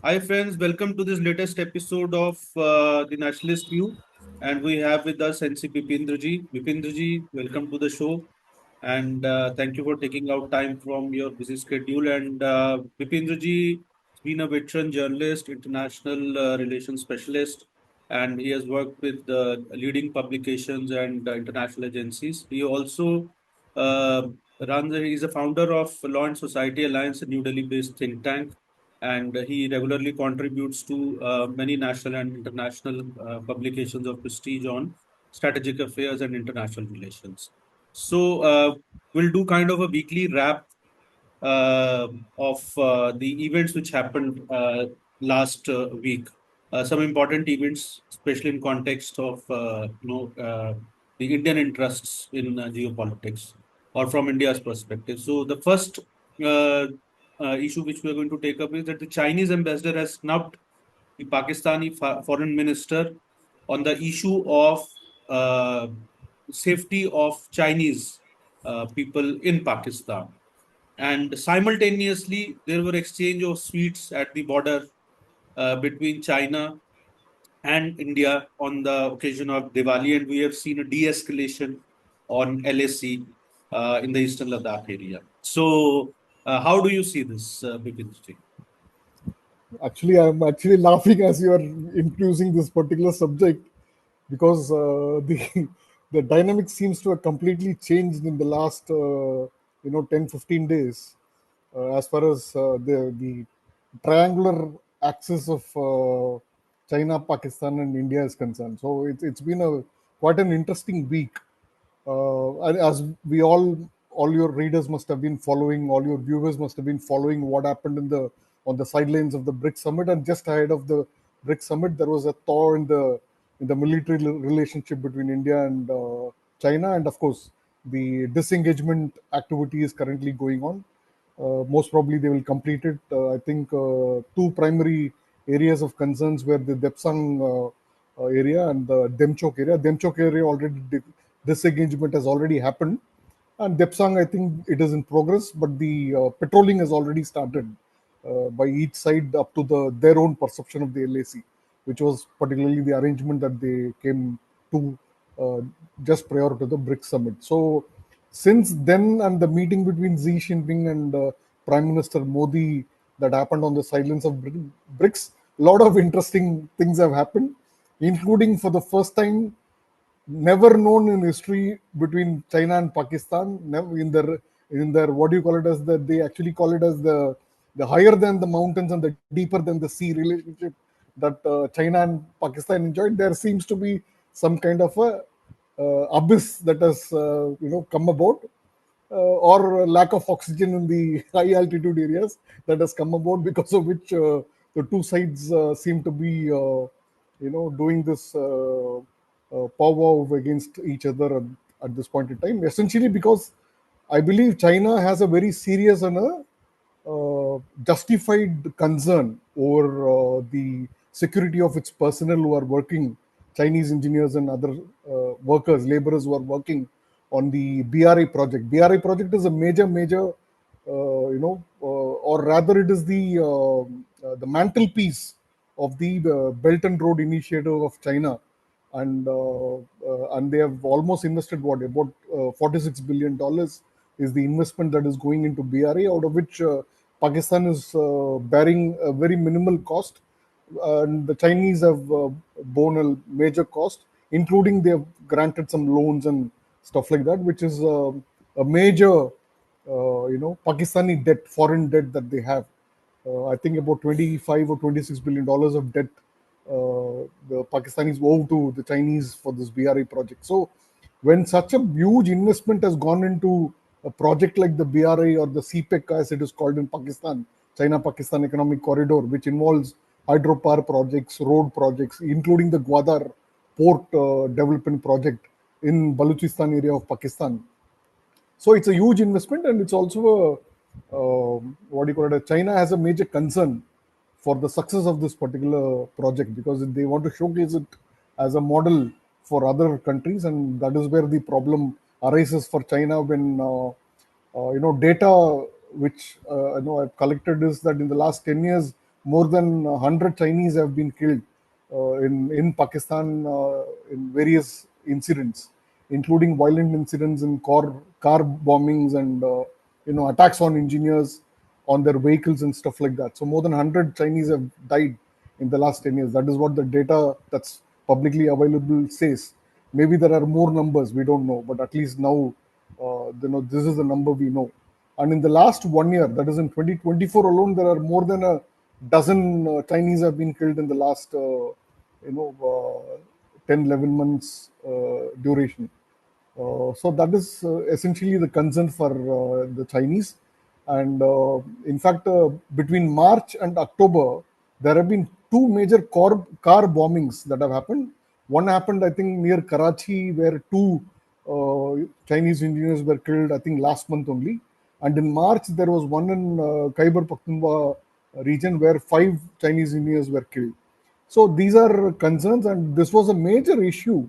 Hi friends, welcome to this latest episode of the Nationalist View, and we have with us NC Bipindra ji. Bipindra ji, welcome to the show, and thank you for taking out time from your busy schedule. And Bipindra ji has been a veteran journalist, international relations specialist, and he has worked with leading publications and international agencies. He also uh, he's a founder of Law and Society Alliance, a New Delhi-based think tank, and he regularly contributes to many national and international publications of prestige on strategic affairs and international relations. So we'll do kind of a weekly wrap uh, of the events which happened last week. Some important events, especially in context of the Indian interests in geopolitics or from India's perspective. So the first uh, issue which we are going to take up is that the Chinese ambassador has snubbed the Pakistani foreign minister on the issue of uh, safety of Chinese people in Pakistan. And simultaneously, there were exchange of sweets at the border between China and India on the occasion of Diwali, and we have seen a de-escalation on LAC in the eastern Ladakh area. So, how do you see this, Bipin ji? Actually, I'm actually laughing as you are introducing this particular subject because the the dynamic seems to have completely changed in the last 10-15 days as far as the triangular axis of China, Pakistan, and India is concerned. So it's been a quite an interesting week. And as we all your readers must have been following, all your viewers must have been following what happened in the on the sidelines of the BRICS summit, and just ahead of the BRICS summit, there was a thaw in the military relationship between India and China, and of course, the disengagement activity is currently going on. Most probably, they will complete it. I think two primary areas of concerns were the Depsang area and the Demchok area. Demchok area already disengagement has already happened, and Depsang, I think it is in progress, but the patrolling has already started by each side up to their own perception of the LAC, which was particularly the arrangement that they came to uh, just prior to the BRICS summit. So since then, and the meeting between Xi Jinping and Prime Minister Modi that happened on the silence of BRICS, a lot of interesting things have happened, including for the first time never known in history between China and Pakistan. Never in their what do you call it as the they actually call it as the higher than the mountains and the deeper than the sea relationship that China and Pakistan enjoyed. There seems to be some kind of a abyss that has come about, or lack of oxygen in the high altitude areas that has come about, because of which the two sides seem to be doing this powwow against each other at this point in time, essentially because I believe China has a very serious and a justified concern over the security of its personnel who are working, Chinese engineers and other workers, laborers who are working on the BRI project. BRI project is a major, or rather, it is the mantelpiece of the Belt and Road Initiative of China, and they have almost invested what about $46 billion is the investment that is going into BRA, out of which Pakistan is bearing a very minimal cost, and the Chinese have borne a major cost, including they have granted some loans and stuff like that, which is a major, Pakistani debt, foreign debt that they have. I think about 25 or $26 billion of debt the Pakistanis owe to the Chinese for this BRI project. So, when such a huge investment has gone into a project like the BRI or the CPEC, as it is called in Pakistan, China-Pakistan Economic Corridor, which involves hydropower projects, road projects, including the Gwadar port development project in Balochistan area of Pakistan. So it's a huge investment, and it's also what do you call it? China has a major concern for the success of this particular project, because they want to showcase it as a model for other countries, and that is where the problem arises for China when data which I've collected is that in the last 10 years more than 100 Chinese have been killed in Pakistan in various incidents, including violent incidents in car bombings and attacks on engineers, on their vehicles and stuff like that. So more than 100 Chinese have died in the last 10 years. That is what the data that's publicly available says. Maybe there are more numbers, we don't know, but at least now, this is the number we know. And in the last 1 year, that is in 2024 alone, there are more than a dozen Chinese have been killed in the last, 10, 11 months duration. So that is essentially the concern for the Chinese. And in fact, between March and October, there have been two major car bombings that have happened. One happened, I think, near Karachi, where two Chinese engineers were killed, I think, last month only. And in March, there was one in Khyber Pakhtunkhwa region where five Chinese engineers were killed. So these are concerns, and this was a major issue.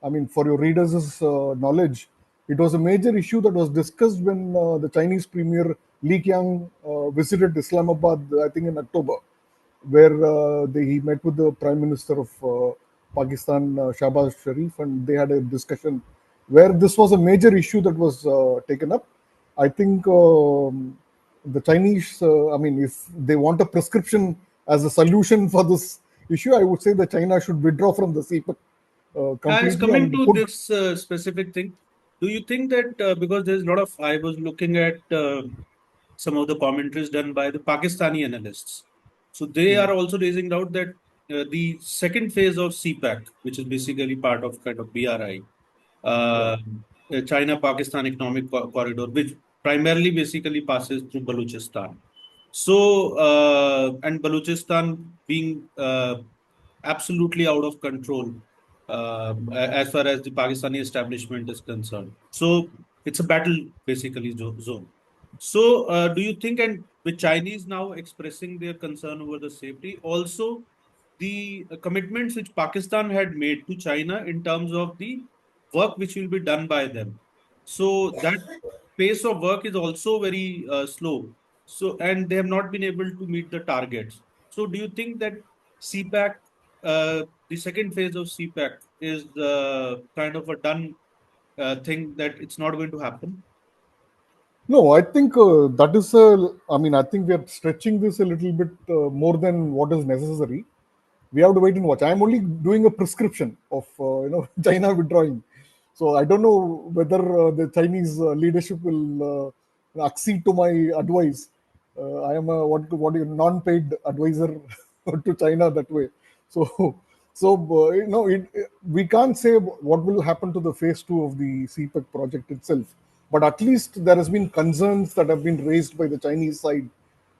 I mean, for your readers' knowledge, it was a major issue that was discussed when the Chinese Premier Li Qiang visited Islamabad, I think in October, where he met with the Prime Minister of Pakistan, Shahbaz Sharif, and they had a discussion where this was a major issue that was taken up. I think the Chinese, I mean, if they want a prescription as a solution for this issue, I would say that China should withdraw from the CPEC As completely coming and to put. this specific thing, do you think that because there's a lot of, I was looking at some of the commentaries done by the Pakistani analysts. So they are also raising doubt that the second phase of CPAC, which is basically part of kind of BRI, Yeah. uh, China-Pakistan Economic Corridor, which primarily basically passes through Balochistan. So, and Balochistan being absolutely out of control as far as the Pakistani establishment is concerned. So, it's a battle basically zone. So, do you think, and with Chinese now expressing their concern over the safety, also the commitments which Pakistan had made to China in terms of the work which will be done by them. So that pace of work is also very slow. So, and they have not been able to meet the targets. So, do you think that CPAC, the second phase of CPAC, is kind of a done thing that it's not going to happen? No, I think that is a. I mean, I think we are stretching this a little bit more than what is necessary. We have to wait and watch. I'm only doing a prescription of China withdrawing. So I don't know whether the Chinese leadership will accede to my advice. I am a non-paid advisor to China that way. So we can't say what will happen to the phase two of the CPEC project itself, but at least there has been concerns that have been raised by the Chinese side,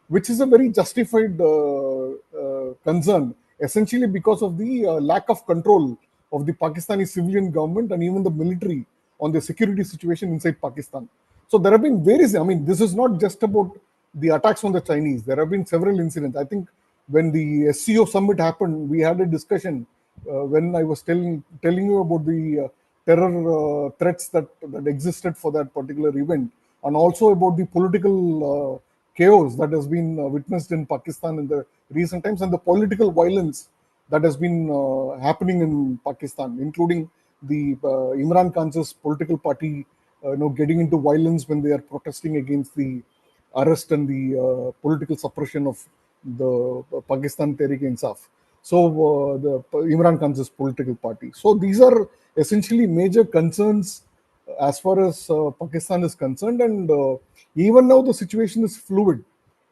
which is a very justified concern, essentially because of the lack of control of the Pakistani civilian government and even the military on the security situation inside Pakistan. So there have been various. I mean, this is not just about the attacks on the Chinese. There have been several incidents. I think when the SCO summit happened, we had a discussion when I was telling you about the terror threats that existed for that particular event, and also about the political chaos that has been witnessed in Pakistan in the recent times, and the political violence that has been happening in Pakistan, including the Imran Khan's political party, getting into violence when they are protesting against the arrest and the political suppression of the Pakistan Tehreek-e-Insaf. So the Imran Khan's political party. So these are essentially major concerns as far as Pakistan is concerned, and even now the situation is fluid.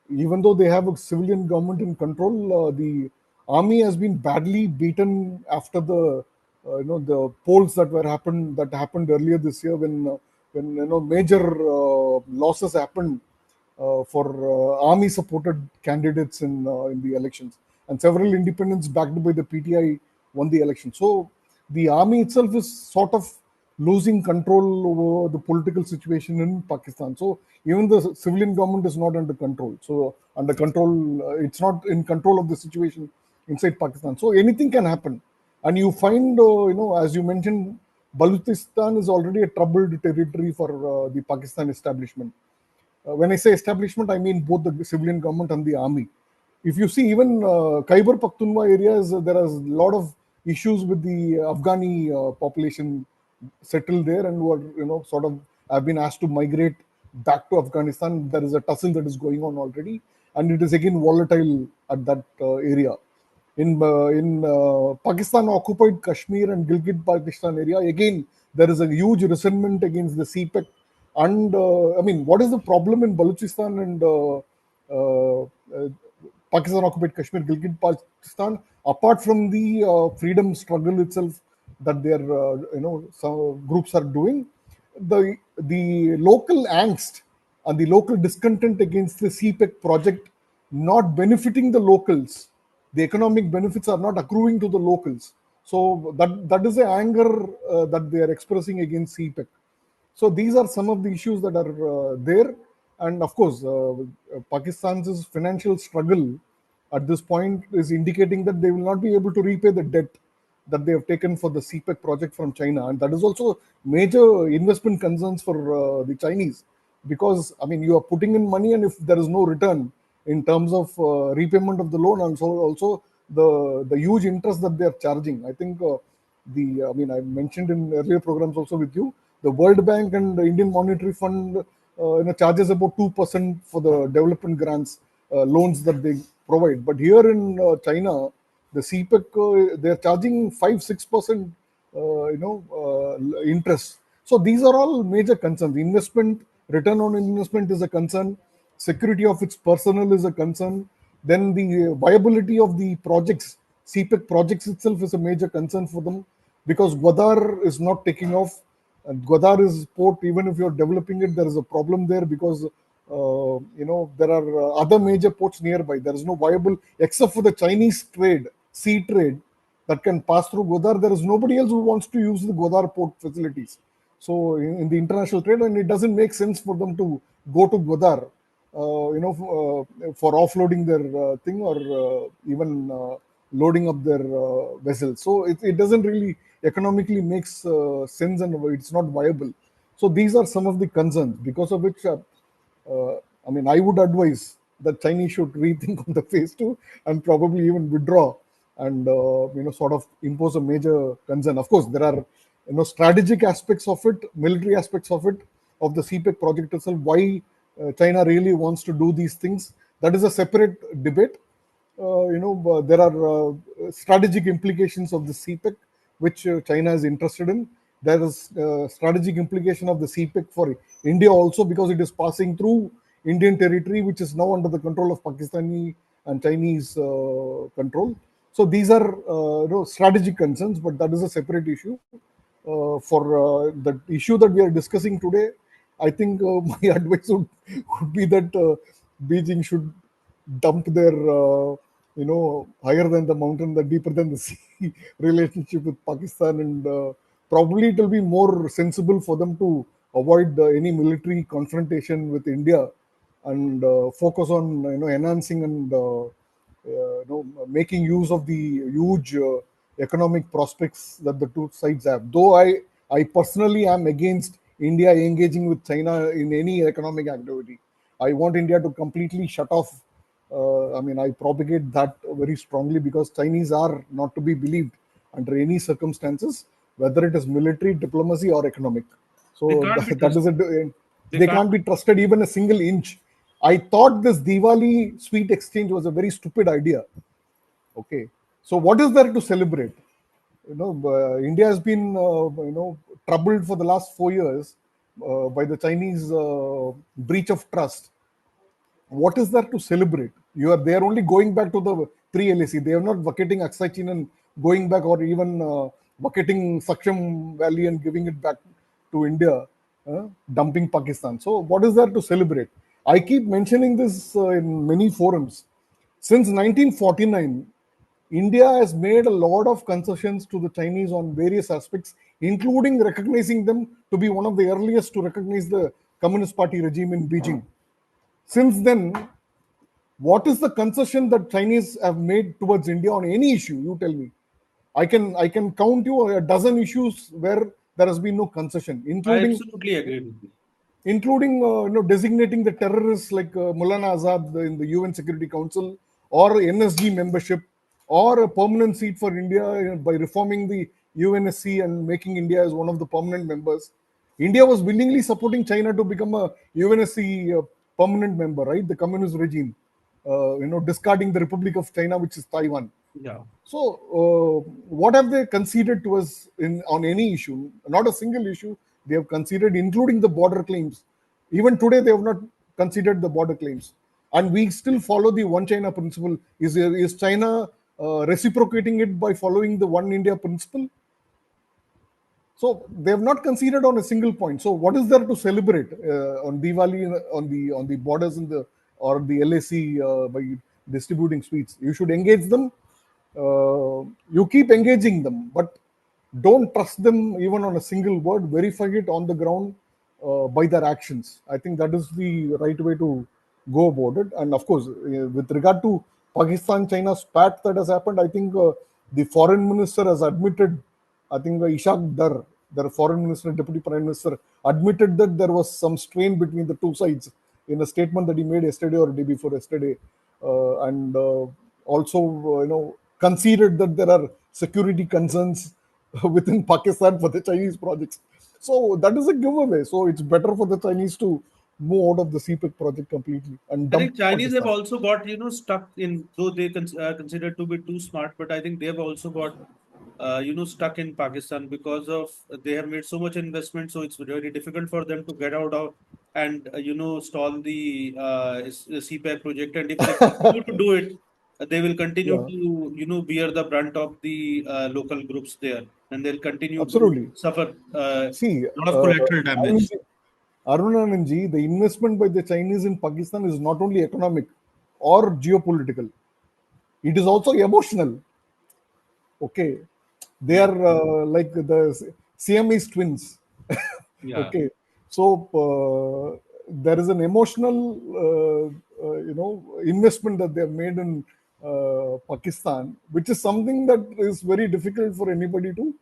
Even though they have a civilian government in control, the army has been badly beaten after the the polls that happened earlier this year when major losses happened for army supported candidates in the elections, and several independents backed by the PTI won the election. So the army itself is sort of losing control over the political situation in Pakistan. So even the civilian government is not under control. So under control, it's not in control of the situation inside Pakistan. So anything can happen, and you find, as you mentioned, Balochistan is already a troubled territory for the Pakistan establishment. When I say establishment, I mean both the civilian government and the army. if you see even Khyber Pakhtunkhwa areas, there is a lot of issues with the Afghani population settled there and who are sort of have been asked to migrate back to Afghanistan. There is a tussle that is going on already, and it is again volatile at that area. In Pakistan occupied Kashmir and Gilgit Pakistan area, again there is a huge resentment against the CPEC. And I mean, what is the problem in Balochistan and Pakistan occupied Kashmir, Gilgit Pakistan, apart from the freedom struggle itself that their some groups are doing, the local angst and the local discontent against the CPEC project not benefiting the locals, the economic benefits are not accruing to the locals. So that is the anger that they are expressing against CPEC. So these are some of the issues that are there, and of course, Pakistan's financial struggle at this point is indicating that they will not be able to repay the debt that they have taken for the CPEC project from China, and that is also major investment concerns for the Chinese, because I mean you are putting in money, and if there is no return in terms of repayment of the loan, and so also the huge interest that they are charging, I think the I mean I mentioned in earlier programs also with you, the World Bank and the Indian Monetary Fund charges about 2% for the development grants loans that they provide. But here in China, the CPEC they are charging 5-6% interest. So these are all major concerns. Investment return on investment is a concern. Security of its personnel is a concern. Then the viability of the projects, CPEC projects itself is a major concern for them, because Gwadar is not taking off. And Gwadar is port, even if you're developing it, there is a problem there because there are other major ports nearby. There is no viable, except for the Chinese trade, sea trade that can pass through Gwadar. There is nobody else who wants to use the Gwadar port facilities. So in the international trade, and it doesn't make sense for them to go to Gwadar, for offloading their thing, or even loading up their vessels. So it doesn't really economically makes sense, and it's not viable. So these are some of the concerns because of which I mean I would advise that Chinese should rethink on the phase two and probably even withdraw and sort of impose a major concern. Of course, there are strategic aspects of it, military aspects of the CPEC project itself. Why China really wants to do these things, that is a separate debate. There are strategic implications of the CPEC which China is interested in. There is strategic implication of the CPEC for India also, because it is passing through Indian territory, which is now under the control of Pakistani and Chinese control. So these are strategic concerns, but that is a separate issue. For the issue that we are discussing today, I think my advice would be that Beijing should dump their higher than the mountain, the deeper than the sea relationship with Pakistan, and probably it will be more sensible for them to avoid any military confrontation with India and focus on enhancing and making use of the huge economic prospects that the two sides have. Though I personally am against India engaging with China in any economic activity. I want India to completely shut off. I mean, I propagate that very strongly, because Chinese are not to be believed under any circumstances, whether it is military, diplomacy, or economic. They So can't be that is trusted. They they can't can't be be trusted even a single inch. I thought this Diwali sweet exchange was a very stupid idea. Okay, so what is there to celebrate? India has been troubled for the last 4 years by the Chinese breach of trust. What is there to celebrate? They are only going back to the pre-LAC. They are not vacating Aksai Chin and going back, or even vacating Saksham Valley and giving it back to India, dumping Pakistan. So what is there to celebrate? I keep mentioning this in many forums. Since 1949, India has made a lot of concessions to the Chinese on various aspects, including recognizing them to be one of the earliest to recognize the Communist Party regime in Beijing. Since then, what is the concession that Chinese have made towards India on any issue? You tell me. I can count you a dozen issues where there has been no concession, I including absolutely agree with you. designating the terrorists like Mulana Azad in the UN Security Council, or NSG membership, or a permanent seat for India by reforming the UNSC and making India as one of the permanent members. India was willingly supporting China to become a UNSC permanent member, right? The communist regime, discarding the Republic of China, which is Taiwan. Yeah. So, what have they conceded to us in on any issue? Not a single issue they have conceded, including the border claims. Even today, they have not considered the border claims, and we still follow the one China principle. Is China reciprocating it by following the one India principle? So they have not conceded on a single point. So what is there to celebrate on Diwali on the borders in the or the LAC by distributing sweets? You should engage them. You keep engaging them, but don't trust them even on a single word. Verify it on the ground by their actions. I think that is the right way to go about it. And of course, with regard to Pakistan China spat that has happened, I think the foreign minister has admitted. I think Ishaq Dar, their foreign minister, deputy prime minister, admitted that there was some strain between the two sides in a statement that he made yesterday or day before yesterday, and also conceded that there are security concerns within Pakistan for the Chinese projects. So that is a giveaway. So it's better for the Chinese to move out of the CPEC project completely and I dump think Chinese have Pakistan. also got, stuck in, though they considered to be too smart, but I think they have also got, stuck in Pakistan because of they have made so much investment, so it's very difficult for them to get out of and, stall the CPAC project. And if they continue to do it, they will continue Yeah, to, bear the brunt of the local groups there, and they'll continue to absolutely. suffer a See, lot of collateral Arun damage. Anandji, the investment by the Chinese in Pakistan is not only economic or geopolitical, it is also emotional. Okay, they Yeah. are like the Siamese twins. Yeah. Okay, so there is an emotional, investment that they have made in Pakistan, which is something that is very difficult for anybody to,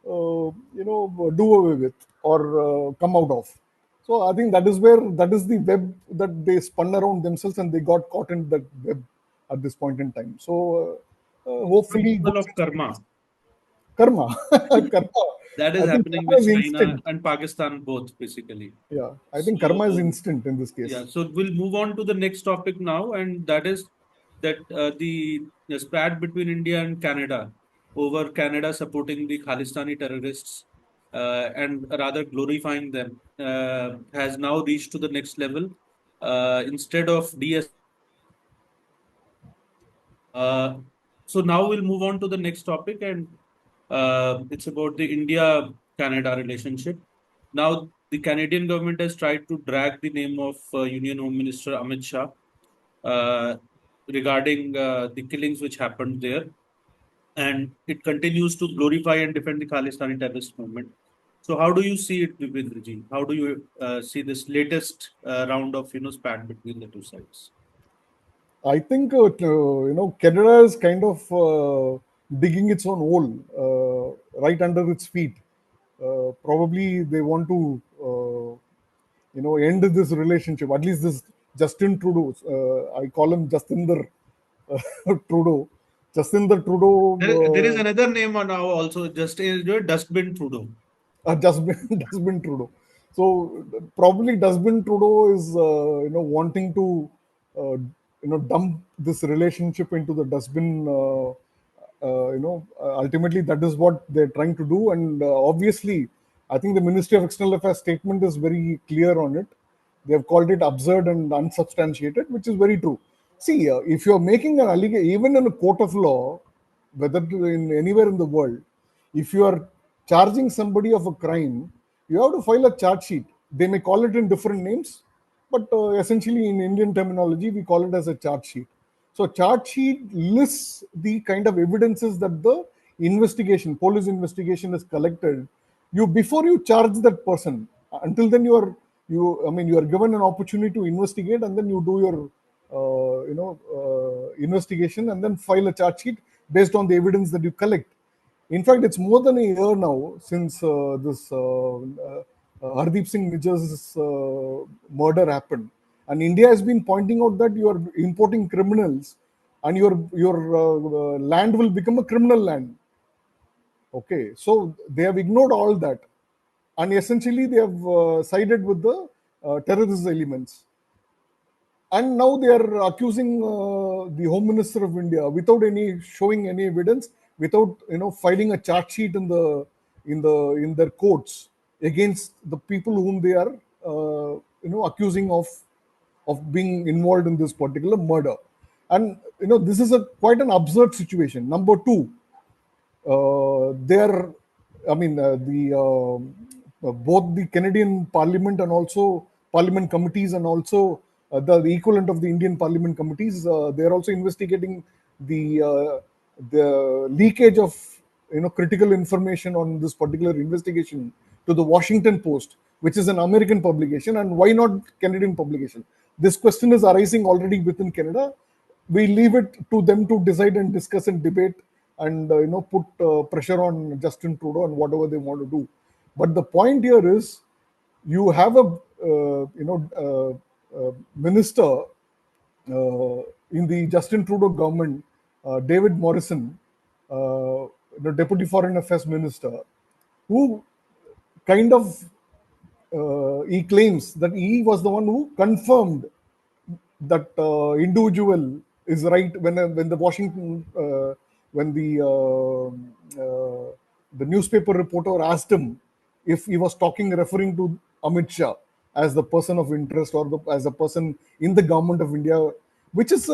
do away with or come out of. So I think that is the web that they spun around themselves, and they got caught in that web at this point in time. So hopefully, good Principle of things will karma. karma, karma. That is I think happening karma with is China instant. and Pakistan both, basically. Yeah, I think karma is So, instant in this yeah, case. so we'll move on to the next topic now, and that is that the spat between India and Canada over Canada supporting the Khalistani terrorists and rather glorifying them has now reached to the next level. Instead of de-escalating, it has escalated. Uh, so now we'll move on to the next topic, and it's about the India-Canada relationship. Now, the Canadian government has tried to drag the name of Union Home Minister Amit Shah uh, regarding the killings which happened there, and it continues to glorify and defend the Khalistani terrorist movement. So, how do you see it, Bipindra? How do you see this latest round of spat between the two sides? I think Canada is kind of digging its own hole right under its feet. Probably they want to end this relationship. At least this Justin Trudeau, I call him Justinder Trudeau. Justinder There is Trudeau. another name now also, just Dustbin Trudeau. Dustbin Trudeau. So probably Dustbin Trudeau is wanting to dump this relationship into the dustbin. Ultimately that is what they're trying to do, and obviously, I think the Ministry of External Affairs statement is very clear on it. They have called it absurd and unsubstantiated, which is very true. See, if you are making an allegation, even in a court of law, whether in anywhere in the world, if you are charging somebody of a crime, you have to file a charge sheet. They may call it in different names, but essentially in Indian terminology, we call it as a charge sheet. So charge sheet lists the kind of evidences that the police investigation is collected. You before you charge that person, until then you are given an opportunity to investigate, and then you do your investigation and then file a charge sheet based on the evidence that you collect. In fact, it's more than a year now since this Hardeep Singh Nijjar's murder happened, and India has been pointing out that you are importing criminals and your land will become a criminal land. Okay, so they have ignored all that, and essentially they have sided with the terrorist elements. And now they are accusing the Home Minister of India without any showing any evidence, without filing a charge sheet in their courts against the people whom they are accusing of being involved in this particular murder. And this is a quite an absurd situation. Number two, there, I mean, both the Canadian Parliament and also Parliament committees, and also the equivalent of the Indian Parliament committees, they are also investigating the leakage of critical information on this particular investigation to the Washington Post, which is an American publication, and why not Canadian publication? This question is arising already within Canada. We leave it to them to decide and discuss and debate, and put pressure on Justin Trudeau and whatever they want to do. But the point here is, you have a minister in the Justin Trudeau government, David Morrison, the Deputy Foreign Affairs Minister, who kind of he claims that he was the one who confirmed that individual is right when the Washington when the newspaper reporter asked him if he was talking referring to Amit Shah as the person of interest, or as a person in the government of India, which is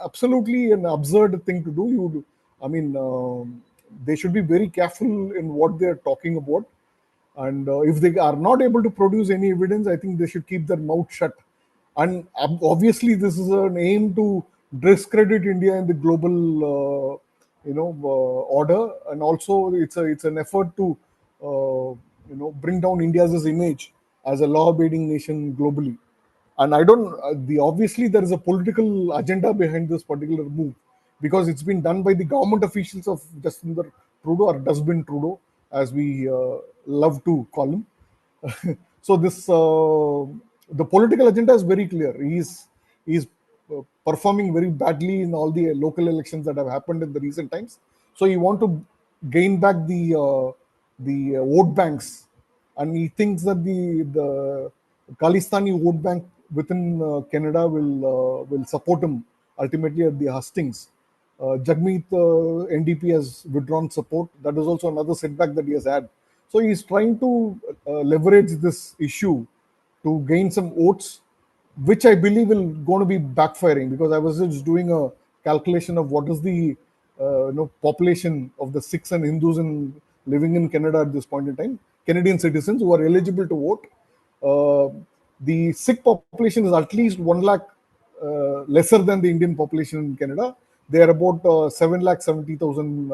absolutely an absurd thing to do. I mean, they should be very careful in what they are talking about, and if they are not able to produce any evidence, I think they should keep their mouth shut. And obviously, this is an aim to discredit India in the global, order, and also it's an effort to, bring down India's image as a law-abiding nation globally. And I don't. The obviously there is a political agenda behind this particular move, because it's been done by the government officials of Justin Trudeau, or Dustbin Trudeau, as we love to call him. So this the political agenda is very clear. He's performing very badly in all the local elections that have happened in the recent times. So he want to gain back the vote banks, and he thinks that the Khalistani vote bank within Canada will support him ultimately at the hustings. Jagmeet NDP has withdrawn support. That is also another setback that he has had. So he's trying to leverage this issue to gain some votes, which I believe will going to be backfiring, because I was just doing a calculation of what is the population of the Sikhs and Hindus living in Canada at this point in time, Canadian citizens who are eligible to vote. The Sikh population is at least 1 lakh lesser than the Indian population in Canada. They are about 7 lakh 70,000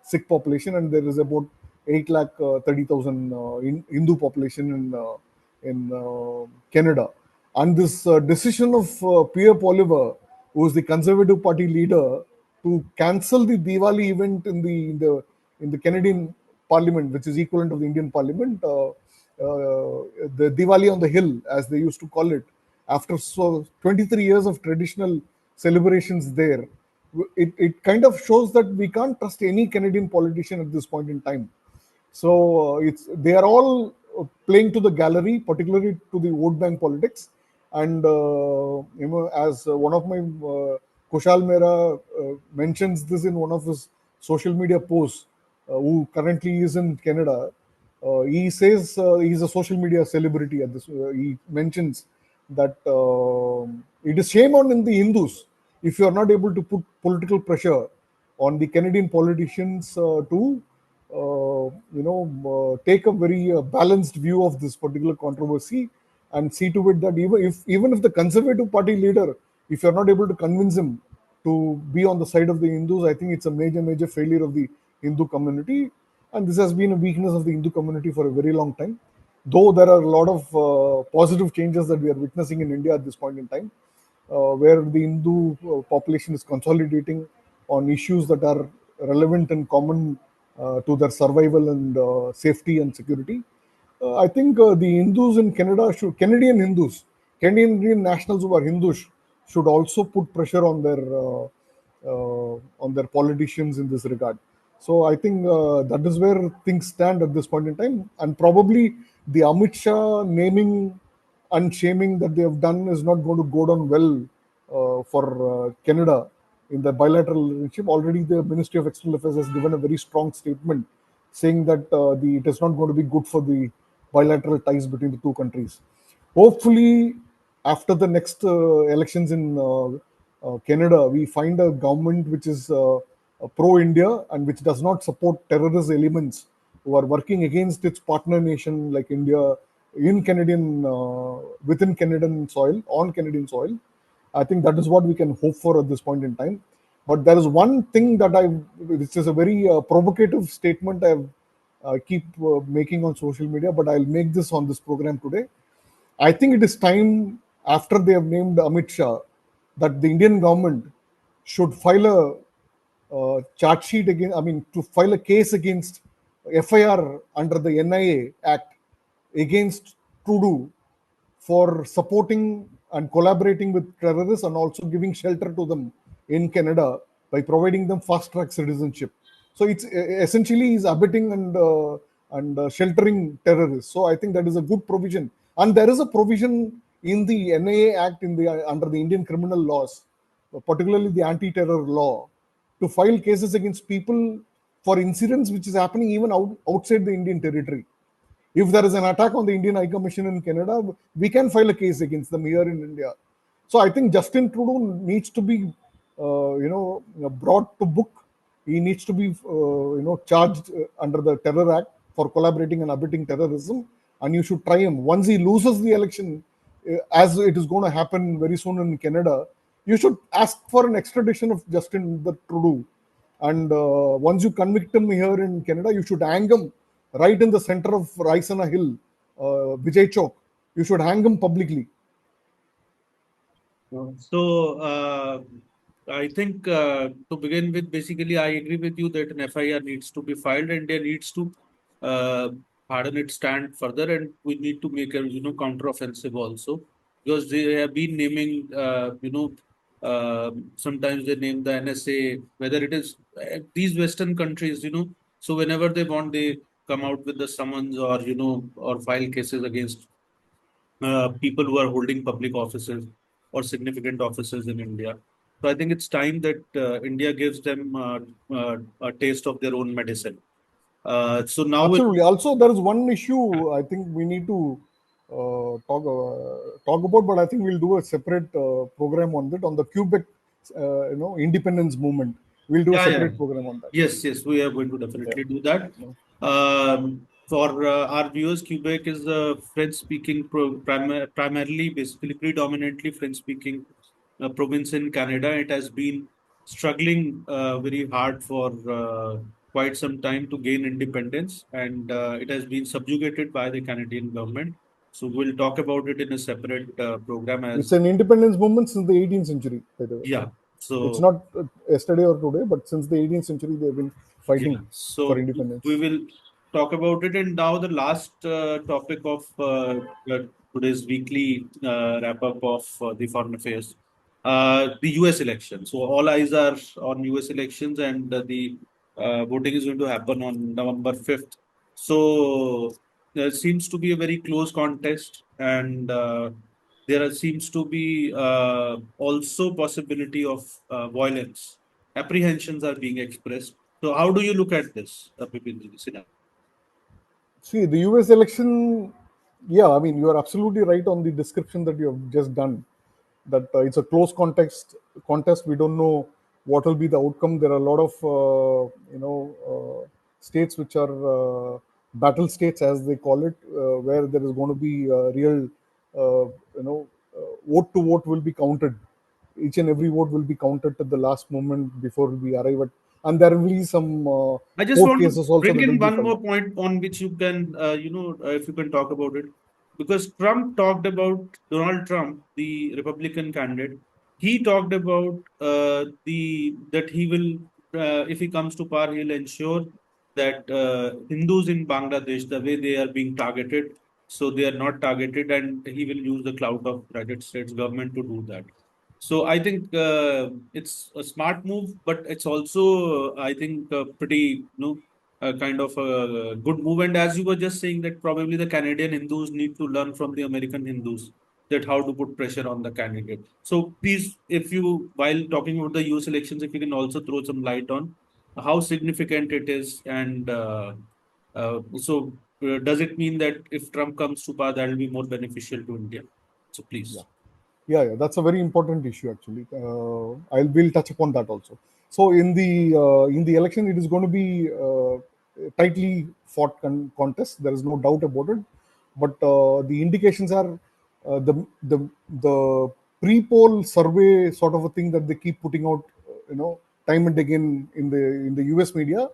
Sikh population, and there is about 8 lakh 30,000 Hindu population in Canada. And this decision of Pierre Poliver, who is the Conservative Party leader, to cancel the Diwali event in the Canadian Parliament, which is equivalent of the Indian Parliament, the Diwali on the Hill, as they used to call it, after 23 years of traditional celebrations there. It kind of shows that we can't trust any Canadian politician at this point in time. So they are all playing to the gallery, particularly to the vote bank politics. And as one of my Kushal Mehra mentions this in one of his social media posts, who currently is in Canada. He says he's a social media celebrity at this. He mentions that it is shame on in the Hindus if you are not able to put political pressure on the Canadian politicians to take a very balanced view of this particular controversy, and see to it that even if the Conservative Party leader, if you're not able to convince him to be on the side of the Hindus, I think it's a major failure of the Hindu community, and this has been a weakness of the Hindu community for a very long time. Though there are a lot of positive changes that we are witnessing in India at this point in time, where the Hindu population is consolidating on issues that are relevant and common to their survival and safety and security. I think the Hindus in Canada Canadian Hindus, Canadian nationals who are Hindus, should also put pressure on their on their politicians in this regard. So I think that is where things stand at this point in time, and probably the Amit Shah naming and shaming that they have done is not going to go down well for Canada in the bilateral relationship. Already, the Ministry of External Affairs has given a very strong statement saying that it is not going to be good for the bilateral ties between the two countries. Hopefully, after the next elections in Canada, we find a government which is pro India and which does not support terrorist elements who are working against its partner nation like India in Canadian within Canadian soil, on Canadian soil. I think that is what we can hope for at this point in time. But there is one thing that which is a very provocative statement I keep making on social media, but I'll make this on this program today. I think it is time, after they have named Amit Shah, that the Indian government should file a charge sheet against, I mean, to file a case against FIR under the NIA Act against Trudeau for supporting and collaborating with terrorists and also giving shelter to them in Canada by providing them fast track citizenship. So it's essentially is abetting and sheltering terrorists. So I think that is a good provision, and there is a provision in the NIA Act in the under the Indian criminal laws, particularly the anti-terror law, to file cases against people for incidents which is happening even outside the Indian territory. If there is an attack on the Indian High Commission in Canada, we can file a case against them here in India. So I think Justin Trudeau needs to be, brought to book. He needs to be, charged under the Terror Act for collaborating and abetting terrorism. And you should try him. Once he loses the election, as it is going to happen very soon in Canada, you should ask for an extradition of Justin Trudeau. And once you convict him here in Canada, you should hang him right in the center of Raisana Hill, Vijay Chowk. You should hang him publicly. So, I think to begin with, basically, I agree with you that an FIR needs to be filed and there needs to uh, harden its stand further, and we need to make a counteroffensive also, because they have been naming sometimes they name the NSA, whether it is these Western countries, so whenever they want, they come out with the summons or or file cases against people who are holding public offices or significant offices in India. So I think it's time that India gives them a taste of their own medicine. So now we'll, Absolutely. Also, there is one issue I think we need to talk about, but I think we'll do a separate program on that on the Quebec, independence movement. We'll do a yeah, yeah. separate program on that. Yes, yes, we are going to Yeah. definitely do that. For our viewers, Quebec is a French-speaking, primarily, basically, predominantly French-speaking province in Canada. It has been struggling very hard for quite some time to gain independence, and it has been subjugated by the Canadian government. So we'll talk about it in a separate program It's as an independence movement since the 18th century, by the way. yeah. It's So not yesterday or today, but since the 18th century, they've been yeah, fighting for so we independence. will talk about it. And now the last topic of today's weekly wrap up of the foreign affairs, the US election. So all eyes are on US elections, and the voting is going to happen on November 5th. So there seems to be a very close contest, and seems to be also possibility of violence. Apprehensions are being expressed. So how do you look at this, Bipindra? See, the US election, yeah, I mean, you are absolutely right on the description that you have just done. That it's a close contest. We don't know what will be the outcome. There are a lot of states which are battle states, as they call it, where there is going to be real, vote to vote will be counted. Each and every vote will be counted at the last moment before we arrive at, and there will be some I just court want to cases also bring that will in be one filed. more point on which you can, if you can talk about it, because Trump talked about Donald Trump, the Republican candidate. He talked about the that he will, if he comes to power, he'll ensure that Hindus in Bangladesh, the way they are being targeted, so they are not targeted, and he will use the clout of United States government to do that. So I think it's a smart move, but it's also, I think, pretty, kind of a good move. And as you were just saying, that probably the Canadian Hindus need to learn from the American Hindus that how to put pressure on the candidate. So please, if you, while talking about the US elections, if you can also throw some light on how significant it is, and does it mean that if Trump comes to power, that will be more beneficial to India? So Yeah. please. Yeah, that's a very important issue actually. I'll will touch upon that also. So in the election, it is going to be tightly fought contest. There is no doubt about it. But the indications are the pre-poll survey sort of a thing that they keep putting out, time and again in the U.S. media.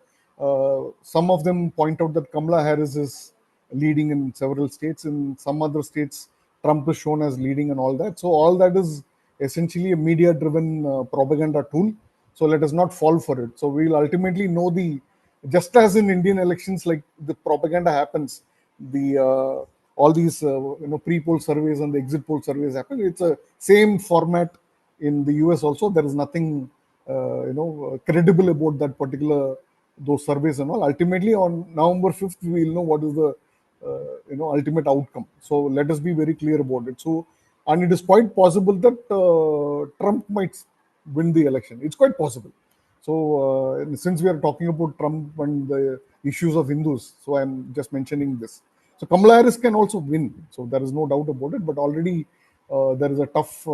Some of them point out that Kamala Harris is leading in several states. In some other states, Trump is shown as leading and all that. So all that is essentially a media-driven propaganda tool. So let us not fall for it. So we'll ultimately know just as in Indian elections, like the propaganda happens, the all these pre-poll surveys and the exit poll surveys happen. It's a same format in the US also. There is nothing credible about that particular those surveys and all. Ultimately, on November 5th, we will know what is the ultimate outcome. So let us be very clear about it. So, and it is quite possible that Trump might win the election. It's quite possible. So since we are talking about Trump and the issues of Hindus, so I'm just mentioning this. So Kamala Harris can also win. So there is no doubt about it. But already there is a tough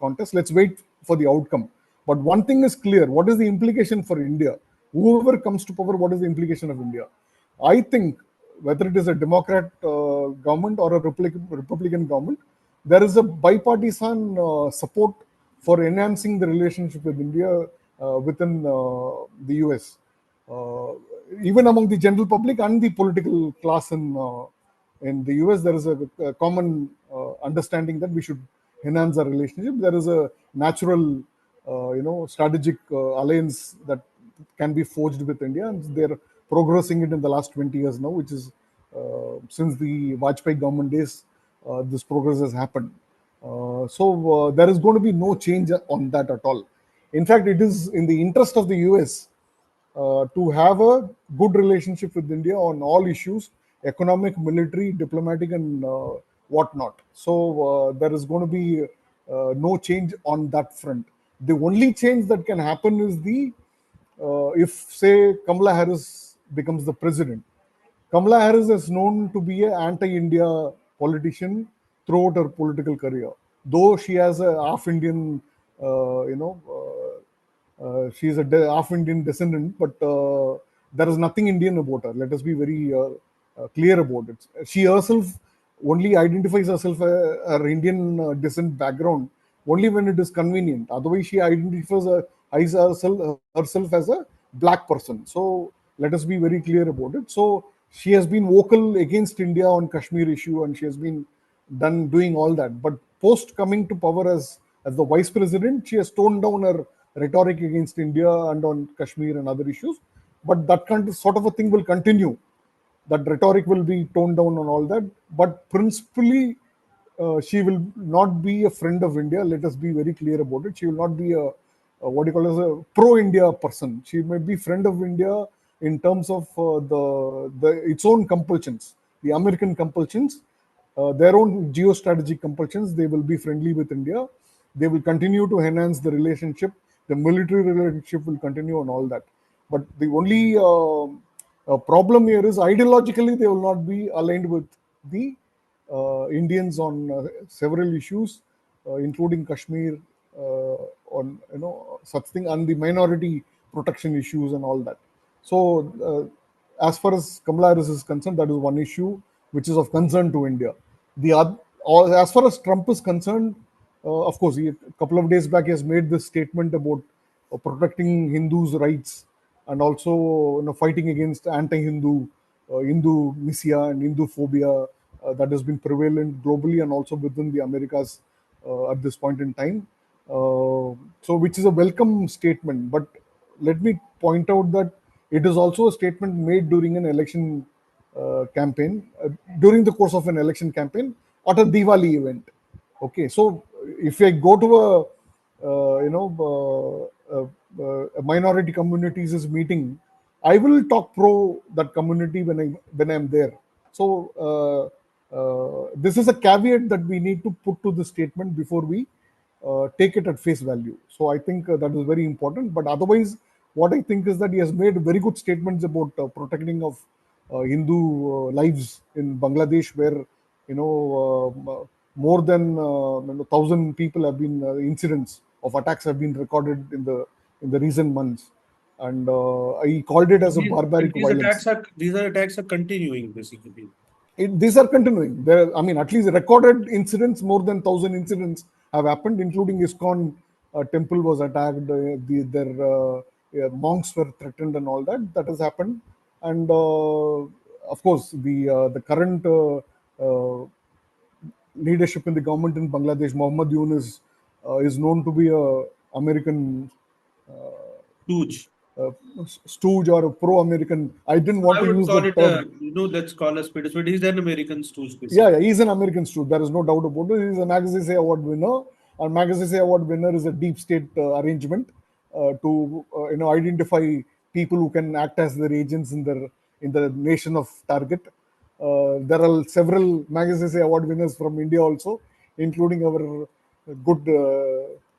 contest. Let's wait for the outcome. But one thing is clear: what is the implication for India? Whoever comes to power, what is the implication of India? I think whether it is a Democrat government or a Republican government, there is a bipartisan support for enhancing the relationship with India within the US, uh, even among the general public and the political class in the US. There is a common understanding that we should enhance our relationship. There is a natural, strategic alliance that can be forged with India, and they're progressing it in the last 20 years now, which is since the Vajpayee government days, this progress has happened. So there is going to be no change on that at all. In fact, it is in the interest of the US to have a good relationship with India on all issues, economic, military, diplomatic, and whatnot. So there is going to be no change on that front. The only change that can happen is if, say, Kamala Harris becomes the president. Kamala Harris is known to be an anti-India politician throughout her political career, though she has a half Indian, she's a half Indian descendant, but there is nothing Indian about her. Let us be very clear about it. She herself only identifies herself her Indian descent background only when it is convenient. Otherwise, she herself as a black person. So let us be very clear about it. So she has been vocal against India on Kashmir issue, and she has been done doing all that. But post coming to power as the vice president, she has toned down her rhetoric against India and on Kashmir and other issues. But that kind of sort of a thing will continue. That rhetoric will be toned down on all that. But principally, she will not be a friend of India. Let us be very clear about it. She will not be a what do you call as a pro-India person. She may be friend of India in terms of the its own compulsions, the American compulsions, their own geostrategic compulsions. They will be friendly with India. They will continue to enhance the relationship. The military relationship will continue and all that. But the only problem here is ideologically they will not be aligned with the Indians on several issues, including Kashmir, on such thing, and the minority protection issues and all that. So, as far as Kamala Harris is concerned, that is one issue which is of concern to India. The other, as far as Trump is concerned, of course, a couple of days back he has made this statement about protecting Hindus' rights and also fighting against anti-Hindu, Hindu misia and Hindu phobia that has been prevalent globally and also within the Americas at this point in time. So, which is a welcome statement. But let me point out that it is also a statement made during an election campaign, during the course of an election campaign, at a Diwali event. Okay, so if I go to minority communities is meeting, I will talk pro that community when I'm there. So this is a caveat that we need to put to the statement before we take it at face value. So I think that is very important. But otherwise, what I think is that he has made very good statements about protecting of Hindu lives in Bangladesh, where more than 1,000 people have been incidents of attacks have been recorded in the recent months, and I called it as a And barbaric violence. these are attacks are continuing basically. These are continuing. There, I mean, at least recorded incidents, more than 1,000 incidents have happened, including ISKCON temple was attacked. Their monks were threatened, and all that. That has happened, and of course, the current leadership in the government in Bangladesh, Mohammad Yunus, is known to be a American Huge. uh, stooge or a pro-American. I didn't want I to would use call that it term. let's call a spade a spade. He's an American stooge, Yeah, basically. yeah, he's an American student. There is no doubt about it. He's a Magazine Award winner. And Magazine Award winner is a deep state arrangement to identify people who can act as their agents in the nation of target. There are several Magazine Award winners from India also, including our good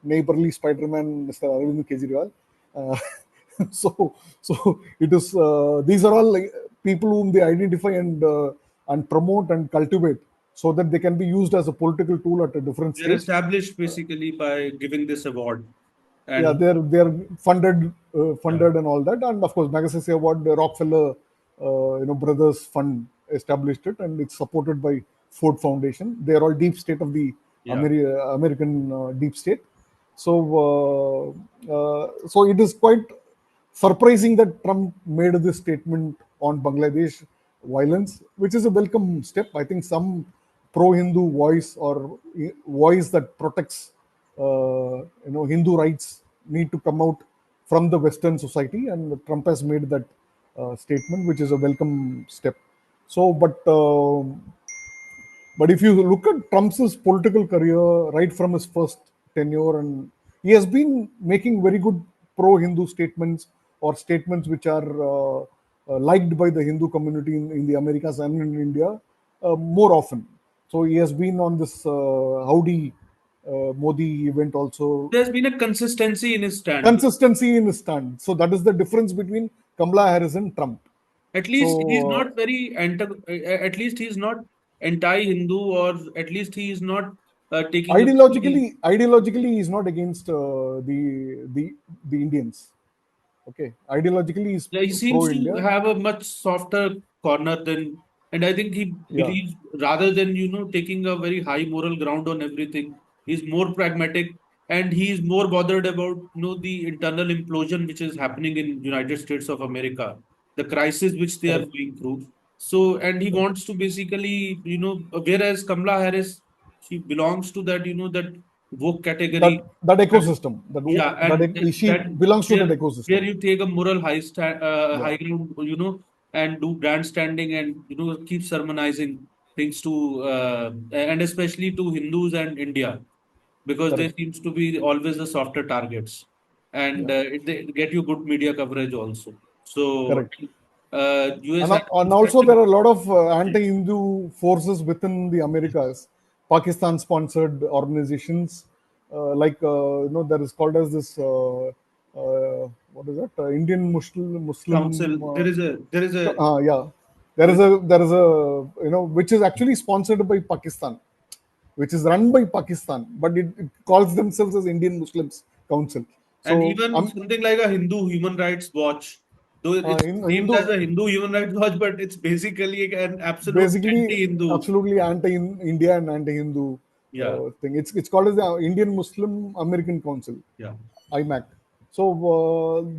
neighborly Spider-Man, Mr. Arun Kejriwal. Uh, so it is. These are all like people whom they identify and promote and cultivate, so that they can be used as a political tool at a different They're stage. established basically by giving this award. Yeah, And they're funded, yeah, funded and all that, and of course Magsaysay Award, the Rockefeller brothers fund established it, and it's supported by Ford Foundation. They are all deep state of the yeah. American deep state. So so it is quite surprising that Trump made this statement on Bangladesh violence, which is a welcome step. I think some pro-Hindu voice, or voice that protects Hindu rights, need to come out from the Western society, and Trump has made that statement, which is a welcome step. So, but if you look at Trump's political career right from his first tenure, and he has been making very good pro-Hindu statements, or statements which are liked by the Hindu community in the Americas and in India more often. So he has been on this Howdy Modi event also. There's been a consistency in his stand. Consistency in his stand. So that is the difference between Kamala Harris and Trump. At least he's So not very at least he's not anti-Hindu, or at least he is not taking a very. ideologically he's not against the Indians. Okay, ideologically he's Yeah, he seems pro to India. have a much softer corner than, and I think he Yeah, believes, rather than taking a very high moral ground on everything, he's more pragmatic, and he is more bothered about the internal implosion which is happening in United States of America, the crisis which they are correct, going through. So, and he wants to basically whereas Kamala Harris, she belongs to that that woke category. that ecosystem, Yeah, that and she that belongs to that where ecosystem. you take a moral Yeah, high ground, and do grandstanding, and keep sermonizing things to and especially to Hindus and India, because they correct. seems to be always the softer targets, and Yeah, they get you good media coverage also. So correct. US has And been also such a there are a lot of anti-Hindu forces within the Americas, Pakistan-sponsored organizations, there is called as this what is that Indian council. Muslim There is a yeah, there is a which is actually sponsored by Pakistan, which is run by Pakistan, but it calls themselves as Indian Muslims Council. And So even something like a Hindu Human Rights Watch, though it's named as Hindu, a Hindu Human Rights Watch, but it's basically an absolute basically anti-Hindu. absolutely anti-India and anti-Hindu Yeah, thing. It's called as the Indian Muslim American Council, yeah, IMAC. So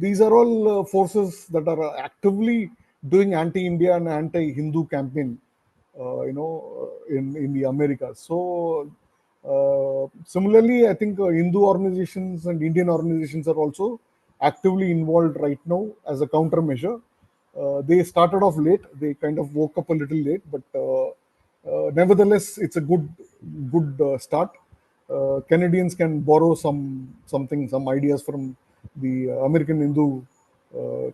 these are all forces that are actively doing anti-India and anti-Hindu campaign, in the Americas. So similarly, I think Hindu organizations and Indian organizations are also actively involved right now as a countermeasure. They started off late. They kind of woke up a little late, but nevertheless, it's a good start. Canadians can borrow some ideas from the American Hindu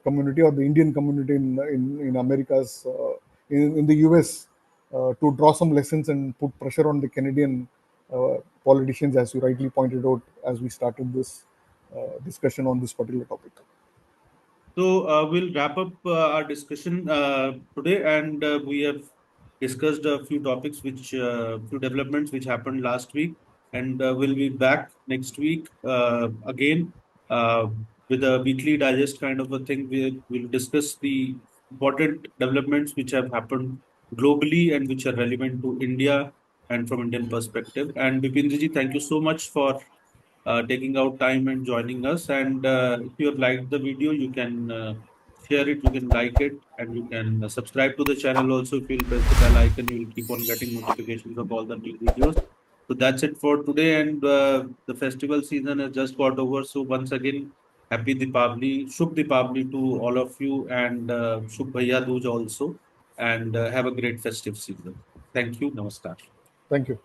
community or the Indian community in Americas, in the US, to draw some lessons and put pressure on the Canadian politicians, as you rightly pointed out, as we started this discussion on this particular topic. So we'll wrap up our discussion today, and we have discussed a few topics, few developments which happened last week, and we'll be back next week again uh, with a weekly digest kind of a thing. We'll discuss the important developments which have happened globally and which are relevant to India and from Indian perspective. And Bipindra ji, thank you so much for taking out time and joining us. And if you have liked the video, you can share it, you can like it, and you can subscribe to the channel also. If you'll press the bell icon, you will keep on getting notifications of all the new videos. So that's it for today. And the festival season has just got over. So once again, happy Deepavali, Shubh Deepavali to all of you, and Shubh Bhaiya Dooj also. And have a great festive season. Thank you. Namaskar. Thank you.